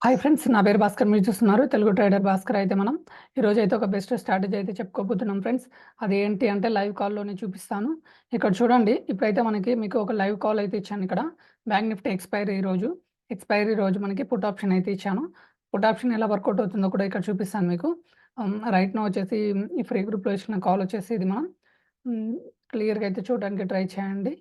Hi friends, నా పేరు భాస్కర్. మీరు చూస్తున్నారు తెలుగు ట్రేడర్ భాస్కర్. అయితే మనం ఈరోజు అయితే ఒక బెస్ట్ స్ట్రాటజీ అయితే చెప్పుకోబోతున్నాం ఫ్రెండ్స్. అది ఏంటి అంటే లైవ్ కాల్లోనే చూపిస్తాను. ఇక్కడ చూడండి, ఇప్పుడైతే మీకు ఒక లైవ్ కాల్ అయితే ఇచ్చాను. ఇక్కడ బ్యాంక్ నిఫ్టీ ఎక్స్పైరీ రోజు మనకి పుట్ ఆప్షన్ అయితే ఇచ్చాను. పుట్ ఆప్షన్ ఎలా వర్కౌట్ అవుతుందో కూడా ఇక్కడ చూపిస్తాను మీకు. రైట్ నో వచ్చేసి ఈ ఫ్రీ గ్రూప్లో ఇచ్చిన కాల్ వచ్చేసి ఇది మనం క్లియర్గా అయితే చూడడానికి ట్రై చేయండి.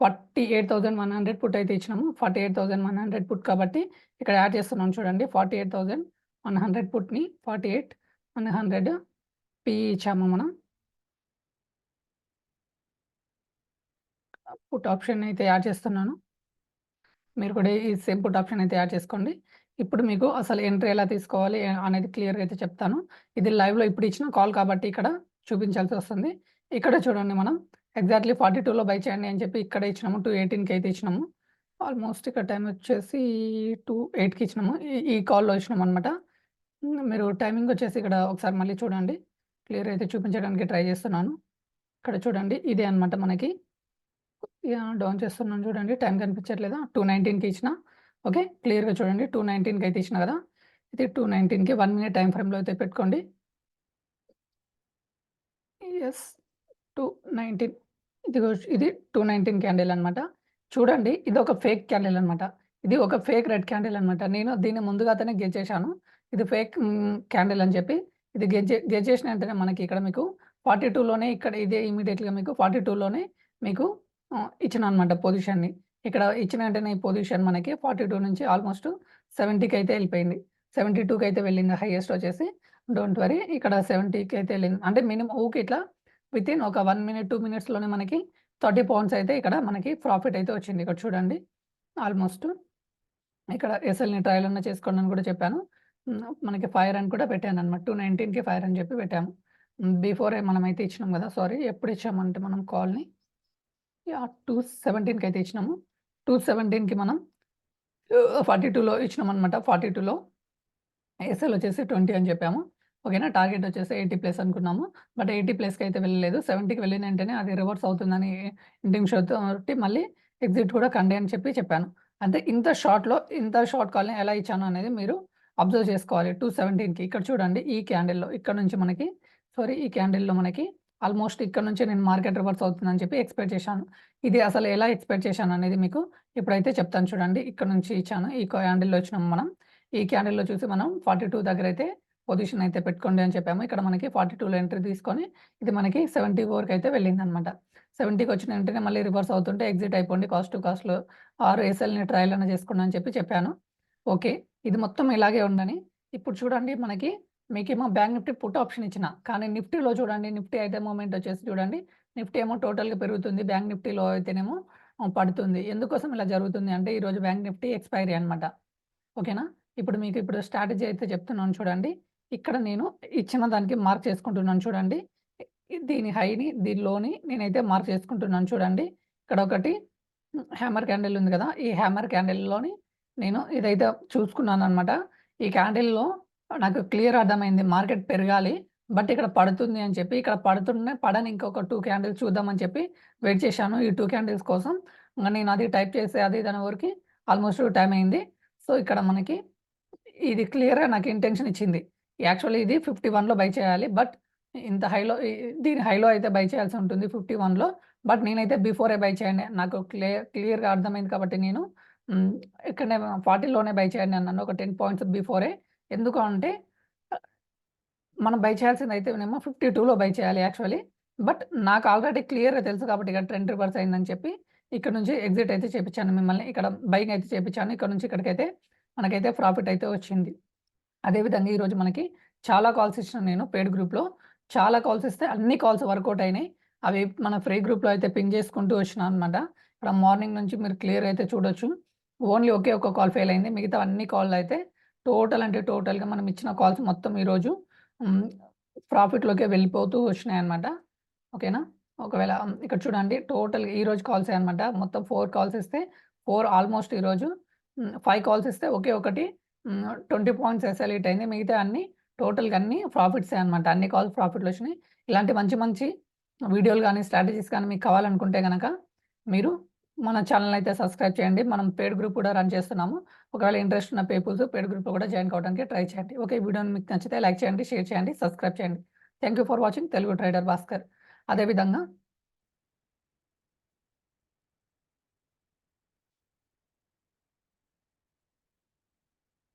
48,100 పుట్ అయితే ఇచ్చినాము. 48,100 పుట్ కాబట్టి ఇక్కడ యాడ్ చేస్తున్నాం చూడండి. 48,100 పుట్‌ని 48,100 ఇచ్చాము మనం. పుట్ ఆప్షన్ అయితే యాడ్ చేస్తున్నాను. మీరు కూడా ఈ సేమ్ పుట్ ఆప్షన్ అయితే యాడ్ చేసుకోండి. ఇప్పుడు మీకు అసలు ఎంట్రీ ఎలా తీసుకోవాలి అనేది క్లియర్‌గా అయితే చెప్తాను. ఇది లైవ్‌లో ఇప్పుడు ఇచ్చిన కాల్ కాబట్టి ఇక్కడ చూపించాల్సి వస్తుంది. ఇక్కడ చూడండి, మనం ఎగ్జాక్ట్‌లీ 42లో బై చేయండి అని చెప్పి ఇక్కడ ఇచ్చినాము. 218కి అయితే ఇచ్చినాము. ఆల్మోస్ట్ ఇక్కడ టైం వచ్చేసి 2:08కి ఇచ్చినాము. ఈ కాల్‌లో ఇచ్చినామనమాట. మీరు టైమింగ్ వచ్చేసి ఇక్కడ ఒకసారి మళ్ళీ చూడండి. క్లియర్ అయితే చూపించడానికి ట్రై చేస్తున్నాను. ఇక్కడ చూడండి, ఇదే అనమాట మనకి. డౌన్ చేస్తున్నాను చూడండి. టైం కనిపించట్లేదా? 2:19కి ఇచ్చిన. ఓకే, క్లియర్‌గా చూడండి. 2:19కి అయితే ఇచ్చిన కదా! ఇది 2:19కి 1 మినిట్ టైమ్ ఫ్రేమ్‌లో అయితే పెట్టుకోండి. యెస్, 2:19 ఇదిగో ఇది 2:19 క్యాండిల్ అనమాట. చూడండి, ఇది ఒక ఫేక్ క్యాండిల్ అనమాట. ఇది ఒక ఫేక్ రెడ్ క్యాండిల్ అనమాట. నేను దీన్ని ముందుగానే గెస్ చేశాను. ఇది ఫేక్ క్యాండిల్ అని చెప్పి. ఇది గెస్ చేసిన వెంటనే మనకి ఇక్కడ మీకు 42లోనే ఇక్కడ ఇదే ఇమ్మీడియేట్‌గా మీకు 42లోనే మీకు ఇచ్చిననమాట పొజిషన్‌ని. ఇక్కడ ఇచ్చిన వెంటనే ఈ పొజిషన్ మనకి 42 నుంచి ఆల్మోస్ట్ 70కి అయితే వెళ్ళిపోయింది. 72కి అయితే వెళ్ళింది హైయెస్ట్ వచ్చేసి. డోంట్ వరీ, ఇక్కడ 70కి అయితే వెళ్ళింది. అంటే మినిమం ఊకే ఇట్లా వితిన్ ఒక 1 మినిట్, 2 మినిట్స్‌లోనే మనకి 30 పౌండ్స్ అయితే ఇక్కడ మనకి ప్రాఫిట్ అయితే వచ్చింది. ఇక్కడ చూడండి, ఆల్మోస్ట్ ఇక్కడ ఎస్ఎల్‌ని ట్రయల్ అన్నా చేసుకోండి అని కూడా చెప్పాను. మనకి ఫైర్ అని కూడా పెట్టాననమాట. 2:19కి ఫైర్ అని చెప్పి పెట్టాము. బిఫోరే మనమైతే ఇచ్చినాం కదా! సారీ, ఎప్పుడు ఇచ్చామంటే మనం కాల్‌ని 2:17కి అయితే ఇచ్చినాము. 2:17కి మనం 42లో ఇచ్చినామనమాట. 42లో ఎస్ఎల్ వచ్చేసి 20 అని చెప్పాము. ఓకేనా. టార్గెట్ వచ్చేసి 80+ అనుకున్నాము. బట్ 80+కి అయితే వెళ్ళలేదు. 70కి వెళ్ళిన వెంటనే అది రివర్స్ అవుతుందని ఇంటింగ్ తోటి మళ్ళీ ఎగ్జిట్ కూడా కండి అని చెప్పాను. అంటే ఇంత షార్ట్ కాల్‌ని ఎలా ఇచ్చాను అనేది మీరు అబ్జర్వ్ చేసుకోవాలి. 2:17కి ఇక్కడ చూడండి, ఈ క్యాండిల్‌లో ఇక్కడ నుంచి మనకి ఈ క్యాండిల్‌లో మనకి ఆల్మోస్ట్ ఇక్కడ నుంచి నేను మార్కెట్ రివర్స్ అవుతుందని చెప్పి ఎక్స్‌పెక్ట్ చేశాను. ఇది అసలు ఎలా ఎక్స్‌పెక్ట్ చేశాను అనేది మీకు ఇప్పుడైతే చెప్తాను చూడండి. ఇక్కడ నుంచి ఇచ్చాను. ఈ క్యాండిల్‌లో ఇచ్చినాము మనం. ఈ క్యాండిల్‌లో చూసి మనం 42 దగ్గరైతే పొజిషన్ అయితే పెట్టుకోండి అని చెప్పాము. ఇక్కడ మనకి 42లో ఎంట్రీ తీసుకొని ఇది మనకి 74కి అయితే వెళ్ళిందనమాట. 70కి వచ్చిన వెంటనే మళ్ళీ రివర్స్ అవుతుంటే ఎగ్జిట్ అయిపోండి కాస్ట్ టు కాస్ట్‌లో ఆర్ ఎస్ఎల్‌ని ట్రయల్ అన్నా చేసుకోండి అని చెప్పాను. ఓకే, ఇది మొత్తం ఇలాగే ఉండని. ఇప్పుడు చూడండి, మీకేమో బ్యాంక్ నిఫ్టీ పుట్ ఆప్షన్ ఇచ్చిన. కానీ నిఫ్టీలో చూడండి, నిఫ్టీ అయితే మూవ్‌మెంట్ వచ్చేసి చూడండి. నిఫ్టీ ఏమో టోటల్‌గా పెరుగుతుంది. బ్యాంక్ నిఫ్టీలో అయితేనేమో పడుతుంది. ఎందుకోసం ఇలా జరుగుతుంది అంటే ఈరోజు బ్యాంక్ నిఫ్టీ ఎక్స్‌పైరీ అనమాట. ఓకేనా. ఇప్పుడు స్ట్రాటజీ అయితే చెప్తున్నాను చూడండి. ఇక్కడ నేను ఇచ్చిన దానికి మార్క్ చేసుకుంటున్నాను చూడండి. దీని హైని, దీని లోని నేనైతే మార్క్ చేసుకుంటున్నాను చూడండి. ఇక్కడ ఒకటి హ్యామర్ క్యాండిల్ ఉంది కదా! ఈ హ్యామర్ క్యాండిల్‌లోని నేను ఇదైతే చూసుకున్నాననమాట. ఈ క్యాండిల్‌లో నాకు క్లియర్ అర్థమైంది మార్కెట్ పెరగాలి. బట్ ఇక్కడ పడుతుంది అని చెప్పి, ఇక్కడ పడని ఇంకొక 2 క్యాండిల్స్ చూద్దామని చెప్పి వెయిట్ చేశాను. ఈ 2 క్యాండిల్స్ కోసం. నేను అది టైప్ చేసి అది దాని వరకి ఆల్మోస్ట్ టైమ్ అయింది. సో, ఇక్కడ మనకి ఇది క్లియర్‌గా నాకు ఇంటెన్షన్ ఇచ్చింది. యాక్చువల్లీ ఇది 51లో బై చేయాలి. బట్ ఇంత హైలో దీని హైలో అయితే బై చేయాల్సి ఉంటుంది 51లో. బట్ నేనైతే బిఫోరే బై చేయండి. నాకు క్లియర్‌గా అర్థమైంది కాబట్టి నేను ఇక్కడనే 40లోనే బై చేయండి అన్నాను. ఒక 10 పాయింట్స్ బిఫోరే. ఎందుకు అంటే మనం బై చేయాల్సిందయితేనేమో 52లో బై చేయాలి యాక్చువల్లీ. బట్ నాకు ఆల్రెడీ క్లియర్‌గా తెలుసు కాబట్టి ఇక్కడ ట్రెండ్ రివర్స్ అయిందని చెప్పి ఇక్కడ నుంచి ఎగ్జిట్ అయితే చేపిచ్చాను మిమ్మల్ని. ఇక్కడ బయింగ్ అయితే చేపిచ్చాను. ఇక్కడ నుంచి ఇక్కడికైతే మనకైతే ప్రాఫిట్ అయితే వచ్చింది. అదేవిధంగా ఈరోజు మనకి చాలా కాల్స్ ఇచ్చినాను నేను పెయిడ్ గ్రూప్‌లో. చాలా కాల్స్ ఇస్తే అన్ని కాల్స్ వర్కౌట్ అయినాయి. అవి మన ఫ్రీ గ్రూప్‌లో అయితే పింగ్ చేసుకుంటూ వచ్చినాననమాట. ఇక్కడ మార్నింగ్ నుంచి మీరు క్లియర్‌గా అయితే చూడొచ్చు. ఓన్లీ ఒకే ఒక్క కాల్ ఫెయిల్ అయింది. మిగతా అన్ని కాల్‌లయితే టోటల్‌గా మనం ఇచ్చిన కాల్స్ మొత్తం ఈరోజు ప్రాఫిట్‌లోకే వెళ్ళిపోతూ వచ్చినాయన్నమాట. ఓకేనా. ఒకవేళ ఇక్కడ చూడండి, టోటల్‌గా ఈరోజు కాల్సే అనమాట. మొత్తం 4 కాల్స్ ఇస్తే 4 ఆల్మోస్ట్ ఈరోజు 5 కాల్స్ ఇస్తే ఒకే ఒకటి 20 పాయింట్స్ ఎస్ఎల్ హిట్ అయింది. మిగతా అన్నీ టోటల్‌గా అన్నీ ప్రాఫిట్సే అనమాట. అన్ని కాల్స్ ప్రాఫిట్‌లో వచ్చినాయి. ఇలాంటి మంచి మంచి వీడియోలు గానీ, స్ట్రాటజీస్ కానీ మీకు కావాలనుకుంటే గనక మీరు మన ఛానెల్ అయితే సబ్స్క్రైబ్ చేయండి. మనం పెయిడ్ గ్రూప్ కూడా రన్ చేస్తున్నాము. ఒకవేళ ఇంట్రెస్ట్ ఉన్న పీపుల్స్ పెయిడ్ గ్రూప్‌లో కూడా జాయిన్ కావడానికి ట్రై చేయండి. ఓకే. ఈ వీడియో మీకు నచ్చితే లైక్ చేయండి, షేర్ చేయండి, సబ్స్క్రైబ్ చేయండి. Thank you for watching Telugu trader Bhaskar. అదేవిధంగా